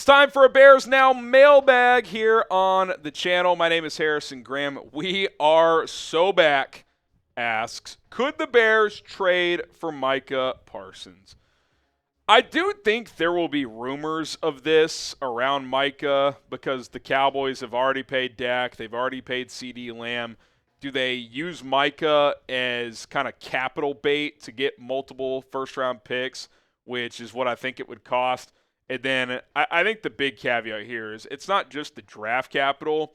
time for a Bears Now mailbag here on the channel. My name is Harrison Graham. We are so back. Asks, could the Bears trade for Micah Parsons? I do think there will be rumors of this around Micah because the Cowboys have already paid Dak. They've already paid CD Lamb. Do they use Micah as kind of capital bait to get multiple first-round picks, which is what I think it would cost? And then I think the big caveat here is it's not just the draft capital.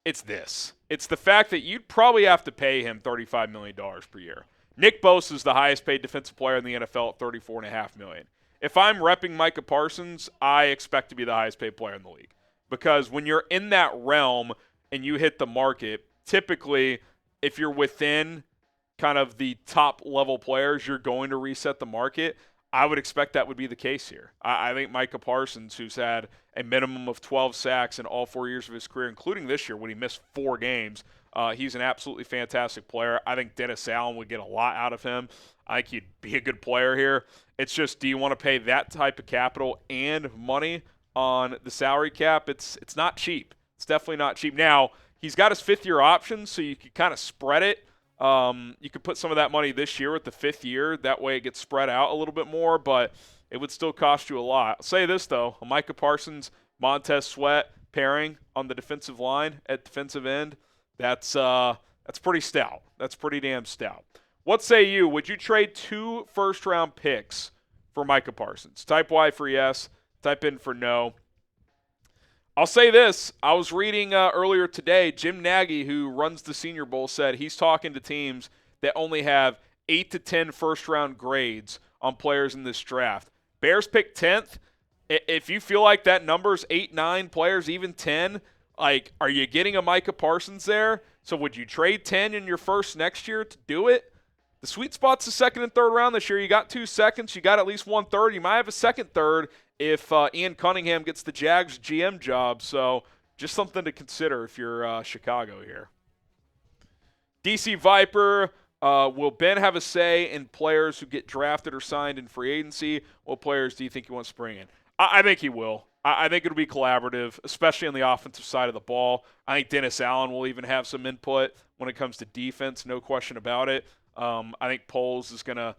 It's this. It's the fact that you'd probably have to pay him $35 million per year. Nick Bosa is the highest paid defensive player in the NFL at $34.5 million. If I'm repping Micah Parsons, I expect to be the highest paid player in the league. Because when you're in that realm and you hit the market, typically if you're within kind of the top level players, you're going to reset the market. I would expect that would be the case here. I think Micah Parsons, who's had a minimum of 12 sacks in all 4 years of his career, including this year when he missed 4 games, he's an absolutely fantastic player. I think Dennis Allen would get a lot out of him. I think he'd be a good player here. It's just, do you want to pay that type of capital and money on the salary cap? It's not cheap. It's definitely not cheap. Now, he's got his fifth-year option, so you could kind of spread it. You could put some of that money this year with the 5th year. That way it gets spread out a little bit more, but it would still cost you a lot. I'll say this, though. A Micah Parsons, Montez Sweat pairing on the defensive line at defensive end, that's pretty stout. That's pretty damn stout. What say you? Would you trade 2 first-round picks for Micah Parsons? Type Y for yes. Type in for no. I'll say this. I was reading earlier today, Jim Nagy, who runs the Senior Bowl, said he's talking to teams that only have 8 to 10 first-round grades on players in this draft. Bears pick 10th. If you feel like that number's 8, 9 players, even 10, like, are you getting a Micah Parsons there? So would you trade 10 in your first next year to do it? The sweet spot's the 2nd and 3rd round this year. You got 2 seconds. You got at least 1 third. You might have a 2nd third if Ian Cunningham gets the Jags GM job. So just something to consider if you're Chicago here. DC Viper, will Ben have a say in players who get drafted or signed in free agency? What players do you think he wants to bring in? I think he will. I think it'll be collaborative, especially on the offensive side of the ball. I think Dennis Allen will even have some input when it comes to defense, no question about it. I think Poles is going to,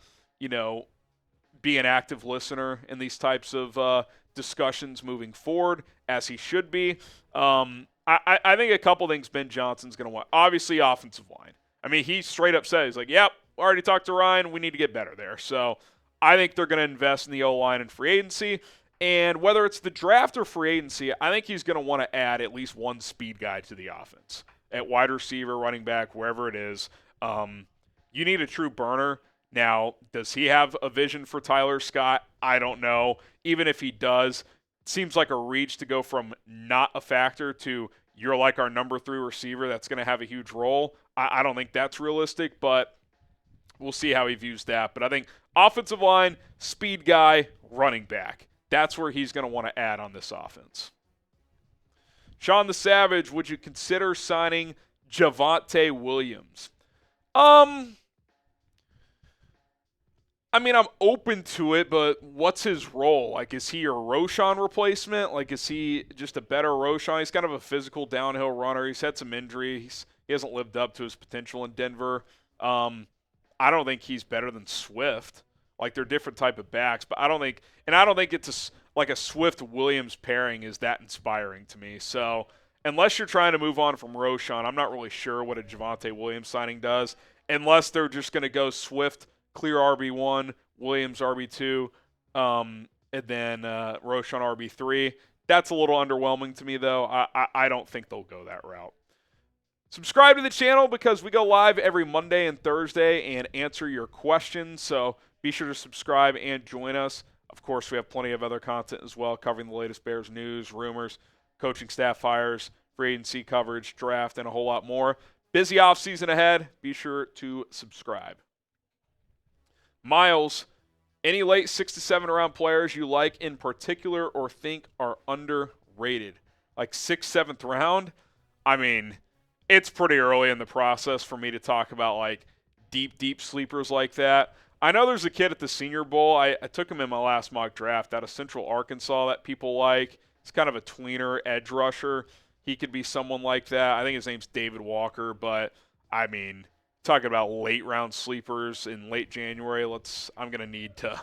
be an active listener in these types of discussions moving forward, as he should be. I think a couple things Ben Johnson's going to want. Obviously, offensive line. I mean, he straight up says, he's like, yep, already talked to Ryan. We need to get better there. So I think they're going to invest in the O-line and free agency. And whether it's the draft or free agency, I think he's going to want to add at least one speed guy to the offense. At wide receiver, running back, wherever it is. You need a true burner. Now, does he have a vision for Tyler Scott? I don't know. Even if he does, it seems like a reach to go from not a factor to you're like our number 3 receiver that's going to have a huge role. I don't think that's realistic, but we'll see how he views that. But I think offensive line, speed guy, running back. That's where he's going to want to add on this offense. Sean the Savage, would you consider signing Javonte Williams? I mean, I'm open to it, but what's his role? Like, is he a Roschon replacement? Like, is he just a better Roschon? He's kind of a physical downhill runner. He's had some injuries. He hasn't lived up to his potential in Denver. I don't think he's better than Swift. Like, they're different type of backs, but I don't think it's like a Swift-Williams pairing is that inspiring to me. So unless you're trying to move on from Roschon, I'm not really sure what a Javonte Williams signing does, unless they're just going to go Swift, clear RB1, Williams RB2, and then Roschon RB3. That's a little underwhelming to me, though. I don't think they'll go that route. Subscribe to the channel because we go live every Monday and Thursday and answer your questions. So be sure to subscribe and join us. Of course, we have plenty of other content as well, covering the latest Bears news, rumors, coaching staff hires, free agency coverage, draft, and a whole lot more. Busy offseason ahead. Be sure to subscribe. Miles, any late 6 to 7 round players you like in particular or think are underrated? Like 6th, 7th round? I mean, it's pretty early in the process for me to talk about like deep sleepers like that. I know there's a kid at the Senior Bowl. I took him in my last mock draft out of Central Arkansas that people like. He's kind of a tweener edge rusher. He could be someone like that. I think his name's David Walker, but I mean, talking about late round sleepers in late January, I'm going to need to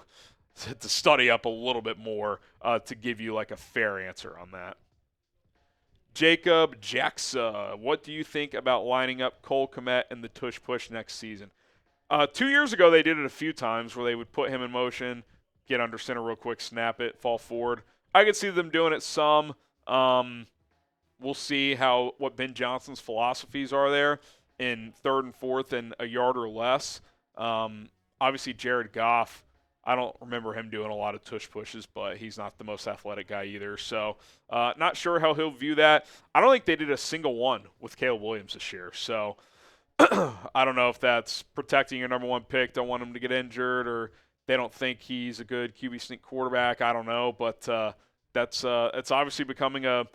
study up a little bit more to give you like a fair answer on that. Jacob Jacksa, what do you think about lining up Cole Kmet and the tush push next season? 2 years ago, they did it a few times where they would put him in motion, get under center real quick, snap it, fall forward. I could see them doing it some. We'll see what Ben Johnson's philosophies are there in third and fourth and a yard or less. Obviously, Jared Goff, I don't remember him doing a lot of tush pushes, but he's not the most athletic guy either. So not sure how he'll view that. I don't think they did a single one with Caleb Williams this year. So I don't know if that's protecting your number one pick, don't want him to get injured, or they don't think he's a good QB sneak quarterback. I don't know, but it's obviously becoming a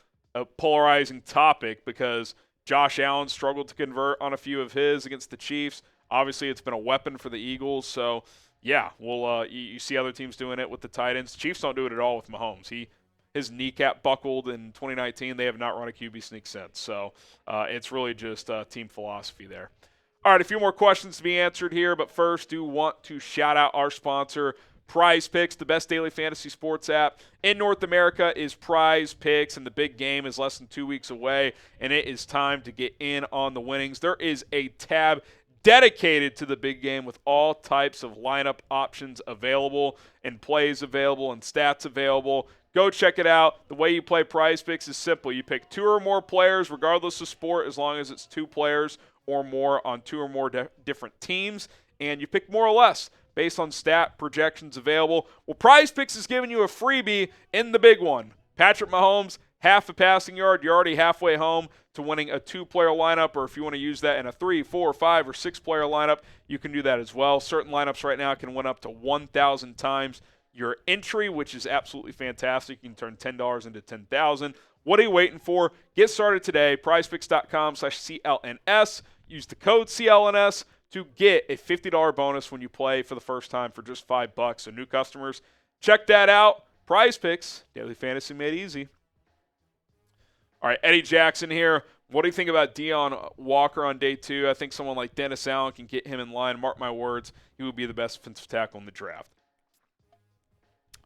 polarizing topic because Josh Allen struggled to convert on a few of his against the Chiefs. Obviously, it's been a weapon for the Eagles. So, yeah, you see other teams doing it with the tight ends. Chiefs don't do it at all with Mahomes. His kneecap buckled in 2019. They have not run a QB sneak since. So it's really just team philosophy there. All right, a few more questions to be answered here, but first, do want to shout out our sponsor, Prize Picks, the best daily fantasy sports app in North America is Prize Picks, and the big game is less than 2 weeks away, and it is time to get in on the winnings. There is a tab dedicated to the big game with all types of lineup options available and plays available and stats available. Go check it out. The way you play Prize Picks is simple. You pick 2 or more players regardless of sport as long as it's 2 players or more on 2 or more different teams, and you pick more or less based on stat projections available. Well, Prize Picks is giving you a freebie in the big one. Patrick Mahomes, half a passing yard. You're already halfway home to winning a 2-player lineup, or if you want to use that in a 3, 4, 5, or 6-player lineup, you can do that as well. Certain lineups right now can win up to 1,000 times your entry, which is absolutely fantastic. You can turn $10 into $10,000. What are you waiting for? Get started today. PrizePicks.com/CLNS. Use the code CLNS to get a $50 bonus when you play for the first time for just $5. So new customers, check that out. Prize Picks, daily fantasy made easy. All right, Eddie Jackson here. What do you think about Dion Walker on day 2? I think someone like Dennis Allen can get him in line. Mark my words, he will be the best defensive tackle in the draft.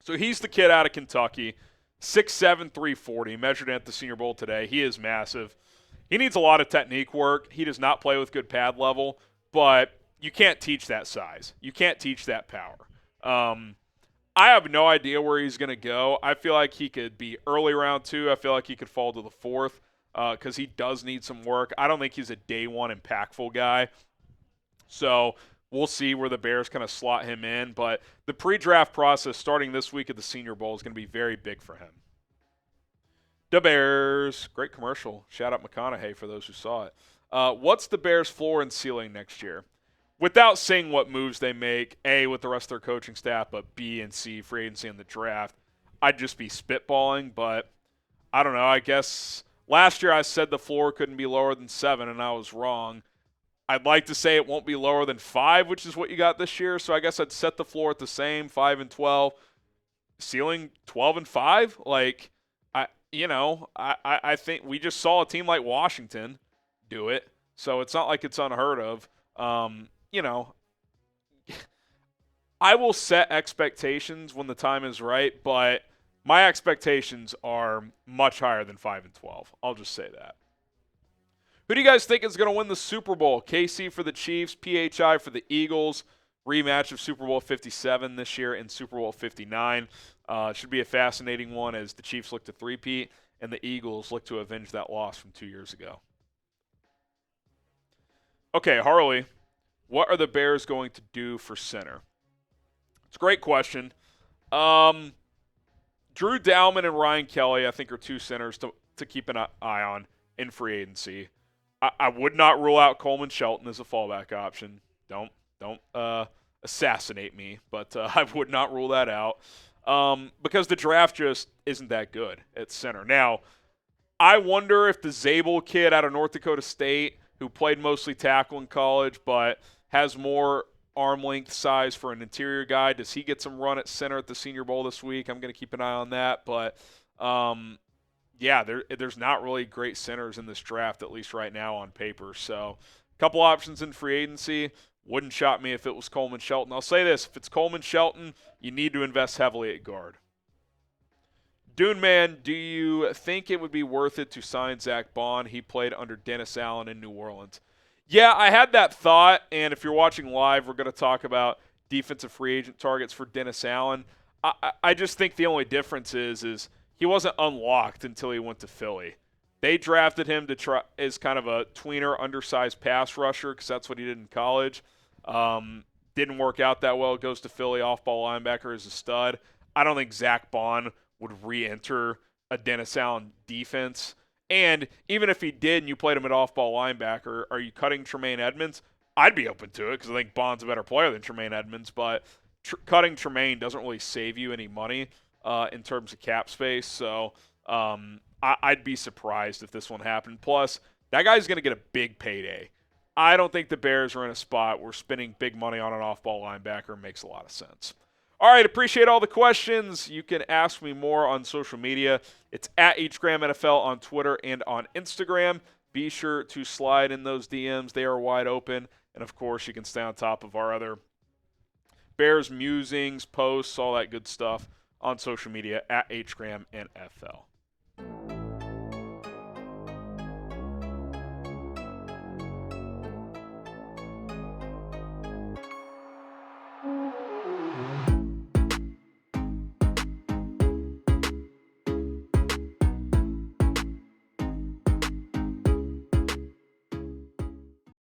So he's the kid out of Kentucky, 6'7", 340, measured at the Senior Bowl today. He is massive. He needs a lot of technique work. He does not play with good pad level, but you can't teach that size. You can't teach that power. I have no idea where he's going to go. I feel like he could be early round 2. I feel like he could fall to the 4th because he does need some work. I don't think he's a day 1 impactful guy. So we'll see where the Bears kind of slot him in. But the pre-draft process starting this week at the Senior Bowl is going to be very big for him. The Bears. Great commercial. Shout out McConaughey for those who saw it. What's the Bears' floor and ceiling next year? Without saying what moves they make, A, with the rest of their coaching staff, but B and C, free agency and the draft, I'd just be spitballing. But I don't know. I guess last year I said the floor couldn't be lower than 7, and I was wrong. I'd like to say it won't be lower than 5, which is what you got this year. So I guess I'd set the floor at the same, 5-12. Ceiling 12-5? Like, I think we just saw a team like Washington do it. So it's not like it's unheard of. I will set expectations when the time is right, but my expectations are much higher than 5-12. I'll just say that. Who do you guys think is going to win the Super Bowl? KC for the Chiefs, PHI for the Eagles. Rematch of Super Bowl 57 this year and Super Bowl 59. Should be a fascinating one as the Chiefs look to three-peat and the Eagles look to avenge that loss from 2 years ago. Okay, Harley, what are the Bears going to do for center? It's a great question. Drew Dowman and Ryan Kelly, I think, are 2 centers to keep an eye on in free agency. I would not rule out Coleman Shelton as a fallback option. Don't assassinate me, but I would not rule that out because the draft just isn't that good at center. Now, I wonder if the Zabel kid out of North Dakota State, who played mostly tackle in college but has more arm length size for an interior guy, does he get some run at center at the Senior Bowl this week? I'm going to keep an eye on that, but yeah, there's not really great centers in this draft, at least right now on paper. So a couple options in free agency. Wouldn't shock me if it was Coleman Shelton. I'll say this, if it's Coleman Shelton, you need to invest heavily at guard. Dune Man, do you think it would be worth it to sign Zack Baun? He played under Dennis Allen in New Orleans. Yeah, I had that thought, and if you're watching live, we're going to talk about defensive free agent targets for Dennis Allen. I just think the only difference is he wasn't unlocked until he went to Philly. They drafted him to try as kind of a tweener, undersized pass rusher because that's what he did in college. Didn't work out that well. Goes to Philly, off-ball linebacker as a stud. I don't think Zack Baun would re-enter a Dennis Allen defense. And even if he did and you played him at off-ball linebacker, are you cutting Tremaine Edmunds? I'd be open to it because I think Baun's a better player than Tremaine Edmunds, but cutting Tremaine doesn't really save you any money in terms of cap space. So I'd be surprised if this one happened. Plus, that guy's going to get a big payday. I don't think the Bears are in a spot where spending big money on an off-ball linebacker makes a lot of sense. All right, appreciate all the questions. You can ask me more on social media. It's at HGramNFL on Twitter and on Instagram. Be sure to slide in those DMs. They are wide open. And, of course, you can stay on top of our other Bears musings, posts, all that good stuff on social media at HGramNFL.